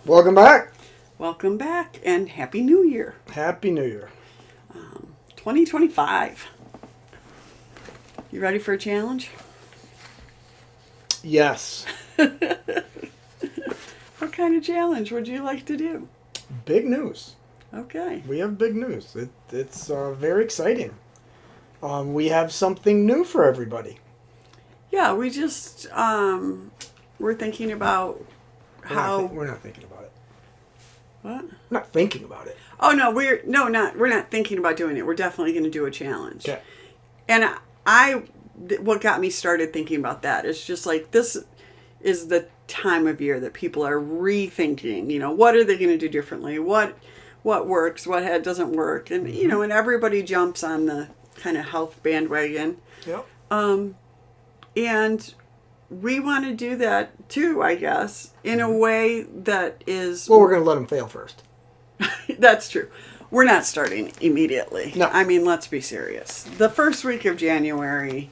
Welcome back. Welcome back and Happy New Year. Happy New Year. 2025. You ready for a challenge? Yes. What kind of challenge would you like to do? Big news. Okay. We have big news. It's very exciting. We have something new for everybody. Yeah, we just we're thinking about how We're not thinking about it. What? We're not thinking about it. Oh no, we're not thinking about doing it. We're definitely going to do a challenge. Okay. And what got me started thinking about that is just like this is the time of year that people are rethinking, what are they going to do differently? What works, what doesn't work? And and everybody jumps on the kind of health bandwagon. Yep. And we want to do that too, I guess, in a way that is... Well, we're going to let them fail first. That's true. We're not starting immediately. No. I mean, let's be serious. The first week of January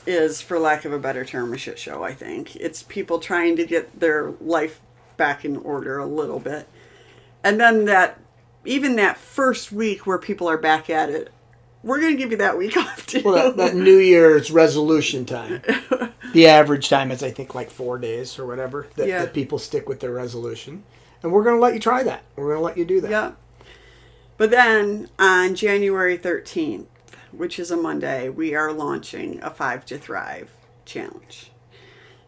is, for lack of a better term, a shit show, I think. It's people trying to get their life back in order a little bit. And then even that first week where people are back at it, we're going to give you that week off too. Well, that New Year's resolution time. The average time is, I think, like 4 days or whatever that people stick with their resolution. And we're going to let you try that. We're going to let you do that. Yeah. But then on January 13th, which is a Monday, we are launching a 5 to Thrive challenge.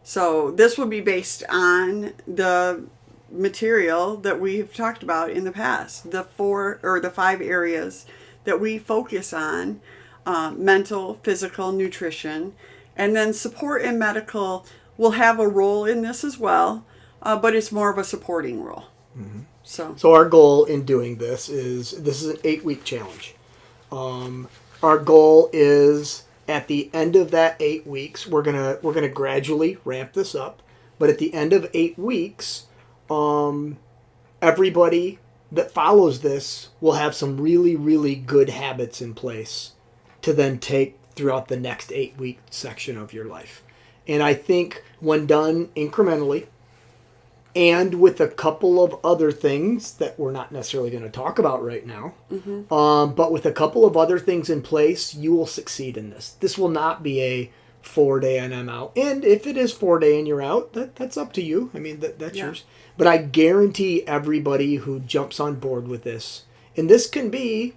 So this will be based on the material that we've talked about in the past. The 5 areas that we focus on: mental, physical, nutrition, and then support and medical will have a role in this as well, but it's more of a supporting role. Mm-hmm. So our goal in doing this is an 8-week challenge. Our goal is at the end of that 8 weeks, we're gonna gradually ramp this up, but at the end of 8 weeks, everybody that follows this will have some really, really good habits in place to then take throughout the next 8-week section of your life. And I think when done incrementally and with a couple of other things that we're not necessarily going to talk about right now, but with a couple of other things in place, you will succeed in this. This will not be a 4-day and I'm out. And if it is 4-day and you're out, that's up to you. I mean, that's yours. But I guarantee everybody who jumps on board with this, and this can be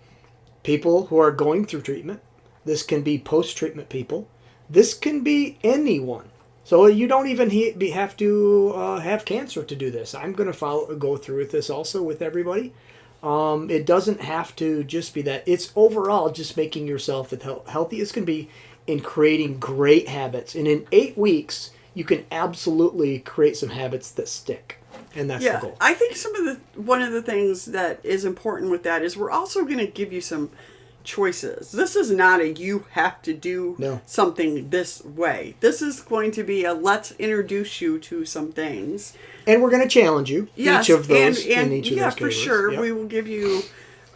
people who are going through treatment, this can be post-treatment people, this can be anyone. So you don't even have to have cancer to do this. I'm going to go through with this also with everybody. It doesn't have to just be that. It's overall just making yourself as healthy as can be and creating great habits. And in 8 weeks, you can absolutely create some habits that stick. And that's the goal. I think one of the things that is important with that is we're also going to give you some choices. This is not you have to do something this way. This is going to be let's introduce you to some things. And we're going to challenge you each of those in each of those categories. Yeah, for sure. Yep. We will give you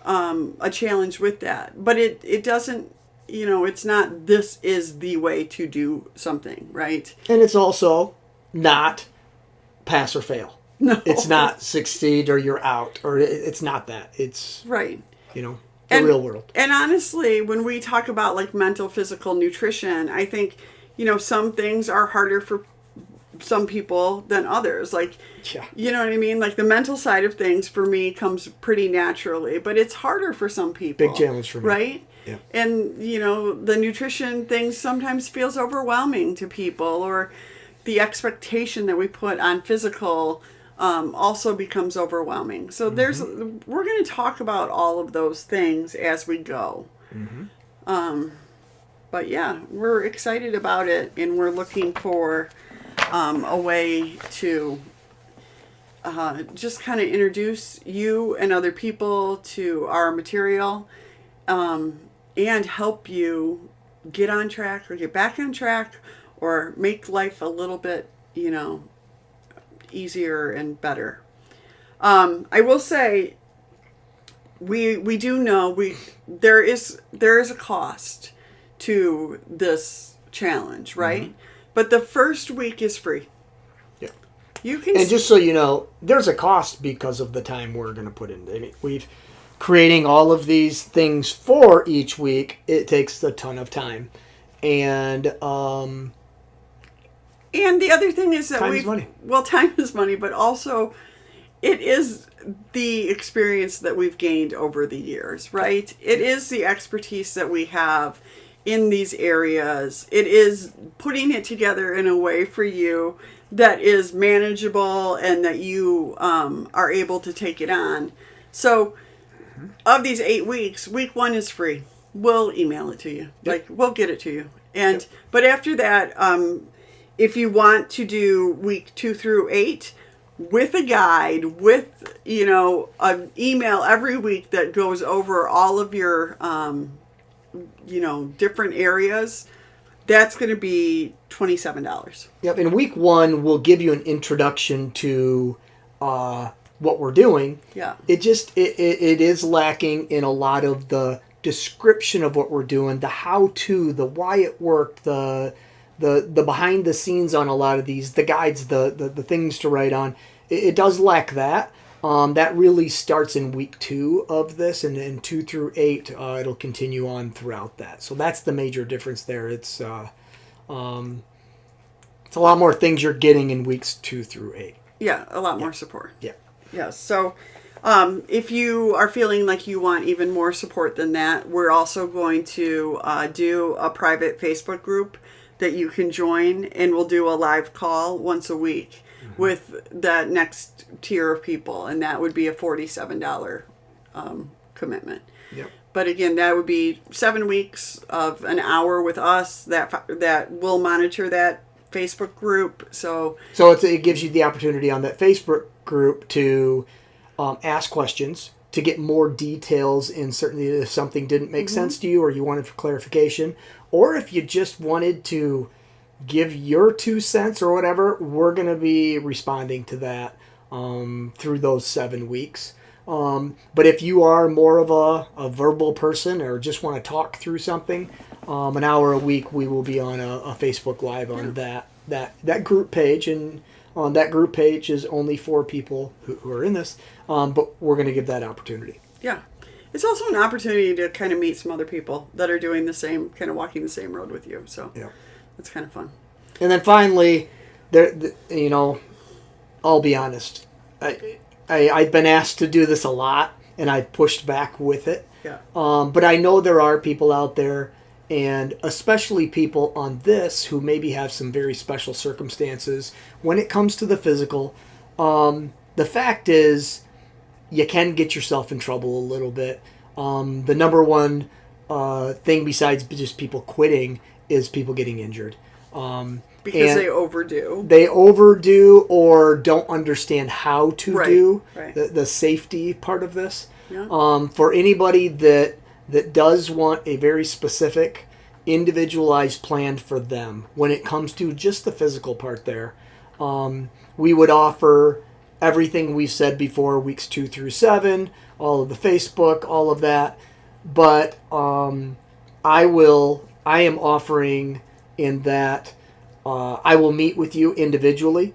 a challenge with that. But it doesn't, it's not this is the way to do something, right? And it's also not pass or fail. No. It's not succeed or you're out, or it's not that. It's right. The real world. And honestly, when we talk about like mental, physical, nutrition, I think, some things are harder for some people than others. Like, you know what I mean? Like the mental side of things for me comes pretty naturally, but it's harder for some people. Big challenge for me. Right? Yeah. And, the nutrition thing sometimes feels overwhelming to people, or the expectation that we put on physical also becomes overwhelming. So we're going to talk about all of those things as we go. But yeah, we're excited about it, and we're looking for a way to just kind of introduce you and other people to our material, and help you get on track or get back on track or make life a little bit, easier and better. I will say we do know there is a cost to this challenge, right? But the first week is free. Yeah. You can. And just so you know, there's a cost because of the time we're going to put in. I mean, we've creating all of these things for each week. It takes a ton of time, and the other thing is that time is money. Well, time is money, but also it is the experience that we've gained over the years, right? It is the expertise that we have in these areas. It is putting it together in a way for you that is manageable and that you are able to take it on. So of these 8 weeks, week 1 is free. We'll email it to you. Like, we'll get it to you. And but after that, if you want to do week 2 through 8 with a guide, with, an email every week that goes over all of your, different areas, that's going to be $27. Yep. In week 1, we'll give you an introduction to what we're doing. Yeah. It is lacking in a lot of the description of what we're doing, the how-to, the why it worked, the behind the scenes on a lot of these, the guides, the things to write on. It does lack that. That really starts in week 2 of this, and then 2 through 8, it'll continue on throughout that. So that's the major difference there. It's a lot more things you're getting in weeks 2 through 8. Yeah, a lot more support. Yeah. Yes. So if you are feeling like you want even more support than that, we're also going to do a private Facebook group that you can join, and we'll do a live call once a week with that next tier of people, and that would be a $47 commitment. Yep. But again, that would be 7 weeks of an hour with us that will monitor that Facebook group. So it gives you the opportunity on that Facebook group to ask questions, to get more details in certainly if something didn't make sense to you or you wanted for clarification, or if you just wanted to give your 2 cents or whatever, we're going to be responding to that through those 7 weeks. But if you are more of a verbal person or just want to talk through something, an hour a week we will be on a Facebook Live on that group page, and on that group page is only 4 people who are in this, but we're going to give that opportunity. Yeah. It's also an opportunity to kind of meet some other people that are doing the same, kind of walking the same road with you. So it's kind of fun. And then finally, I'll be honest. I've been asked to do this a lot, and I've pushed back with it. Yeah. But I know there are people out there, and especially people on this who maybe have some very special circumstances when it comes to the physical. The fact is, you can get yourself in trouble a little bit. The number one thing besides just people quitting is people getting injured. Because they overdo. They overdo or don't understand how to do right. the safety part of this. Yeah. For anybody that does want a very specific, individualized plan for them when it comes to just the physical part there, we would offer everything we've said before, weeks 2 through 7, all of the Facebook, all of that. But I am offering in that I will meet with you individually.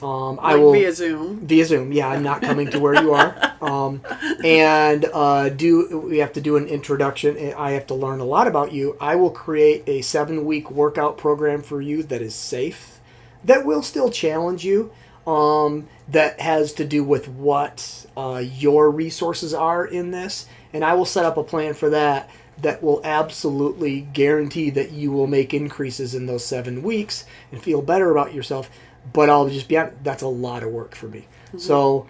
I will via Zoom. Via Zoom, yeah. I'm not coming to where you are. We have to do an introduction. I have to learn a lot about you. I will create a 7-week workout program for you that is safe, that will still challenge you, that has to do with what your resources are in this. And I will set up a plan for that will absolutely guarantee that you will make increases in those 7 weeks and feel better about yourself. But I'll just be honest, that's a lot of work for me. Mm-hmm. So,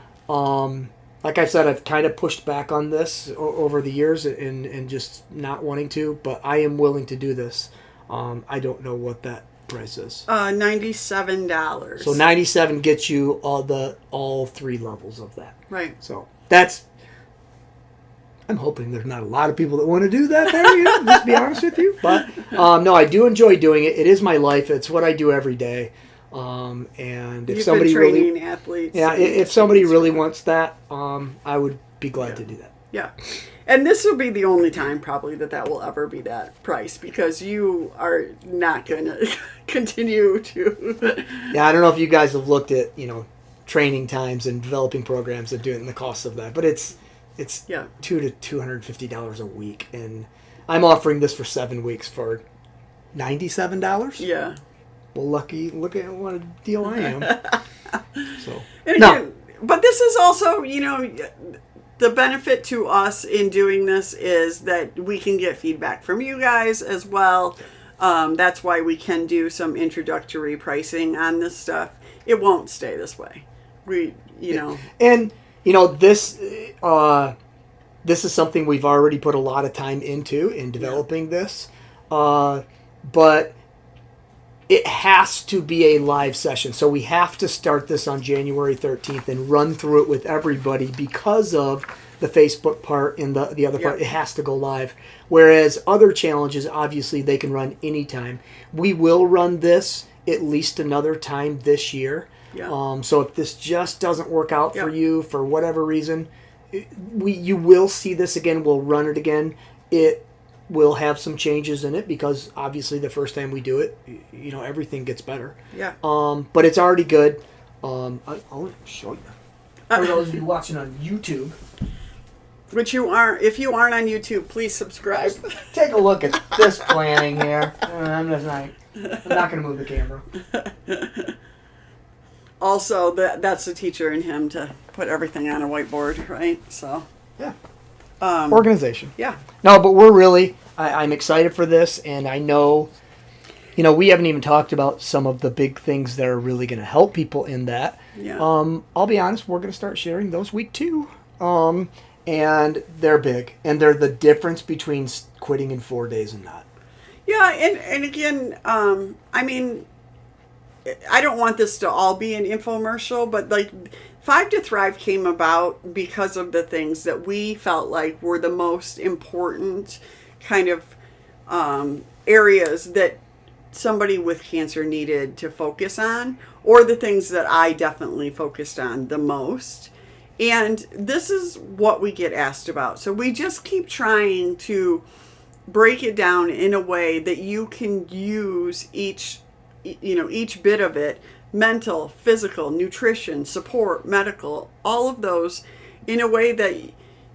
like I said, I've kind of pushed back on this over the years and just not wanting to, but I am willing to do this. I don't know what that price is. $97. So $97 gets you all 3 levels of that. Right. So I'm hoping there's not a lot of people that want to do that there, just be honest with you. But no, I do enjoy doing it. It is my life. It's what I do every day. And if somebody really, athletes, if somebody really wants that, I would be glad to do that. Yeah. And this will be the only time probably that will ever be that price, because you are not going to continue to. Yeah, I don't know if you guys have looked at, training times and developing programs and doing the cost of that. But it's Yeah. $200 to $250 a week, and I'm offering this for 7 weeks for $97. Yeah. Well, lucky, look at what a deal I am. So And no, again, but this is also, the benefit to us in doing this is that we can get feedback from you guys as well. That's why we can do some introductory pricing on this stuff. It won't stay this way. And this this is something we've already put a lot of time into in developing this, but it has to be a live session. So we have to start this on January 13th and run through it with everybody because of the Facebook part and the other part. It has to go live. Whereas other challenges, obviously, they can run anytime. We will run this at least another time this year. Yeah. So if this just doesn't work out for you for whatever reason, you will see this again. We'll run it again. It will have some changes in it because obviously the first time we do it, everything gets better. Yeah. But it's already good. I'll show you. For those of you watching on YouTube. Which you aren't. If you aren't on YouTube, please subscribe. Take a look at this planning here. I'm not going to move the camera. Also, that's the teacher in him to put everything on a whiteboard, right? So. Yeah. Organization. Yeah. No, but we're really, I'm excited for this, and I know, we haven't even talked about some of the big things that are really going to help people in that. Yeah. I'll be honest, we're going to start sharing those week 2. And they're big, and they're the difference between quitting in 4 days and not. Yeah, and again, I mean, I don't want this to all be an infomercial, but like 5 to Thrive came about because of the things that we felt like were the most important kind of areas that somebody with cancer needed to focus on, or the things that I definitely focused on the most. And this is what we get asked about. So we just keep trying to break it down in a way that you can use each bit of it, mental, physical, nutrition, support, medical, all of those, in a way that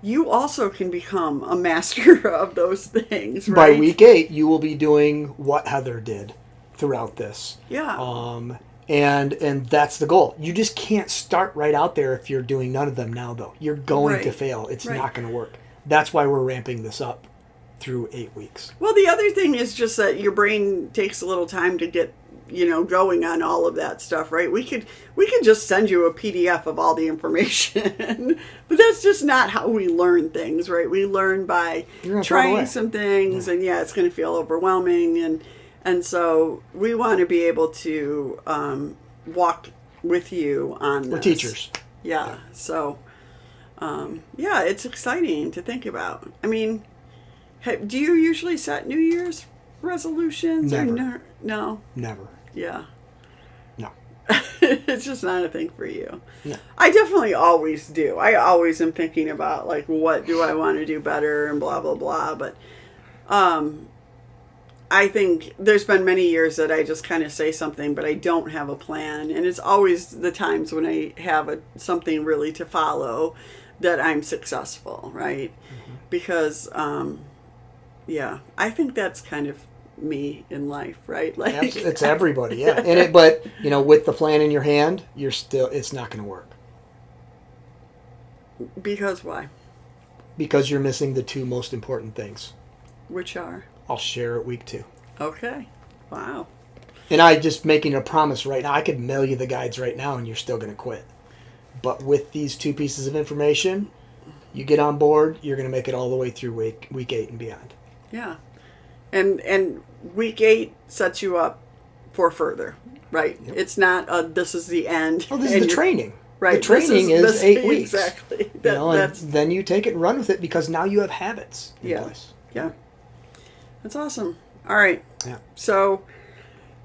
you also can become a master of those things, right? By week 8, you will be doing what Heather did throughout this. Yeah. And that's the goal. You just can't start right out there if you're doing none of them now, though. You're going to fail. It's not going to work. That's why we're ramping this up through 8 weeks. Well, the other thing is just that your brain takes a little time to get, going on all of that stuff, right? We could just send you a PDF of all the information, but that's just not how we learn things, right? We learn by trying some things, and it's going to feel overwhelming, and so we want to be able to walk with you on this. We're teachers. Yeah. So, it's exciting to think about. I mean, do you usually set New Year's resolutions? Never. No. Never. Yeah. No. It's just not a thing for you. No. I definitely always do. I always am thinking about, like, what do I want to do better and blah, blah, blah. But, I think there's been many years that I just kind of say something, but I don't have a plan. And it's always the times when I have something really to follow that I'm successful, right? Mm-hmm. Because, I think that's kind of me in life, right? Like it's everybody, yeah. But with the plan in your hand, it's not going to work. Because why? Because you're missing the 2 most important things. Which are? I'll share it week 2. Okay. Wow. And I just making a promise right now. I could mail you the guides right now and you're still going to quit. But with these 2 pieces of information, you get on board, you're going to make it all the way through week 8 and beyond. Yeah. And week 8 sets you up for further, right? Yep. It's not this is the end. Oh, this is the training. Right. The training is 8 weeks. Exactly. And then you take it and run with it because now you have habits in place. Yeah. That's awesome. All right. Yeah. So,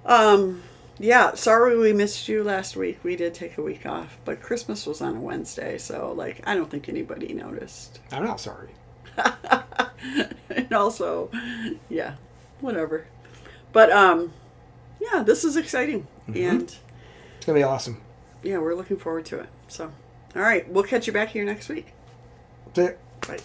sorry we missed you last week. We did take a week off, but Christmas was on a Wednesday, so I don't think anybody noticed. I'm not sorry. And also, whatever. But this is exciting, and it's gonna be awesome. yeah, we're looking forward to it. So, all right, we'll catch you back here next week. See ya. Bye.